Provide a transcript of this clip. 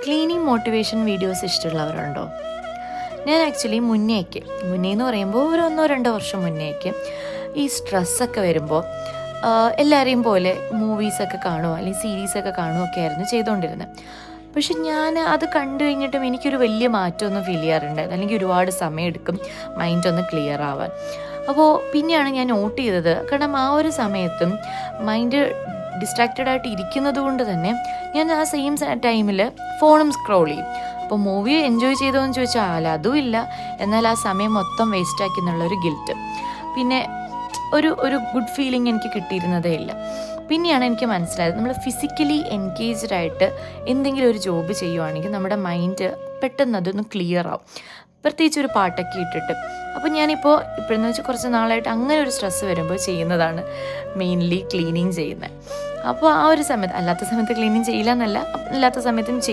Cleaning motivation videos ഇഷ്ടമുള്ളവരുണ്ടോ? ഞാൻ actually മുന്നേന്ന് പറയുമ്പോൾ ഒരു 1-2 വർഷം മുന്നേക്ക് ഈ സ്ട്രെസ്സൊക്കെ വരുമ്പോൾ എല്ലാവരെയും പോലെ മൂവീസൊക്കെ കാണുമോ അല്ലെങ്കിൽ സീരീസൊക്കെ കാണുമോ ഒക്കെ ആയിരുന്നു ചെയ്തുകൊണ്ടിരുന്നത്. പക്ഷെ ഞാൻ അത് കണ്ടു കഴിഞ്ഞിട്ടും എനിക്കൊരു വലിയ മാറ്റമൊന്നും ഫീൽ ചെയ്യാറുണ്ടായിരുന്നു, അല്ലെങ്കിൽ ഒരുപാട് സമയമെടുക്കും മൈൻഡ് ഒന്ന് ക്ലിയർ ആവാൻ. അപ്പോൾ പിന്നെയാണ് ഞാൻ നോട്ട് ചെയ്തത്, കാരണം ആ ഒരു സമയത്തും മൈൻഡ് ഡിസ്ട്രാക്റ്റഡ് ആയിട്ട് ഇരിക്കുന്നത് കൊണ്ട് തന്നെ ഞാൻ ആ സെയിം ടൈമിൽ ഫോണും സ്ക്രോൾ ചെയ്യും. അപ്പോൾ മൂവി എൻജോയ് ചെയ്തോ എന്ന് ചോദിച്ചാൽ അതും ഇല്ല, എന്നാൽ ആ സമയം മൊത്തം വേസ്റ്റാക്കി എന്നുള്ളൊരു ഗിൽറ്റ്, പിന്നെ ഒരു ഗുഡ് ഫീലിംഗ് എനിക്ക് കിട്ടിയിരുന്നതേ ഇല്ല. പിന്നെയാണ് എനിക്ക് മനസ്സിലായത്, നമ്മൾ ഫിസിക്കലി എൻഗേജ്ഡ് ആയിട്ട് എന്തെങ്കിലും ഒരു ജോബ് ചെയ്യുവാണെങ്കിൽ നമ്മുടെ മൈൻഡ് പെട്ടെന്ന് അതൊന്ന് ക്ലിയർ ആവും, പ്രത്യേകിച്ച് ഒരു പാട്ടൊക്കെ ഇട്ടിട്ട്. അപ്പോൾ ഞാനിപ്പോൾ ഇപ്പോഴെന്ന് വെച്ചാൽ കുറച്ച് നാളായിട്ട് അങ്ങനെ ഒരു സ്ട്രെസ്സ് വരുമ്പോൾ ചെയ്യുന്നതാണ് മെയിൻലി ക്ലീനിങ് ചെയ്യുന്നത്. അപ്പോൾ ആ ഒരു സമയത്ത്, അല്ലാത്ത സമയത്ത് ക്ലീനിങ് ചെയ്യില്ല എന്നല്ല, അല്ലാത്ത സമയത്തും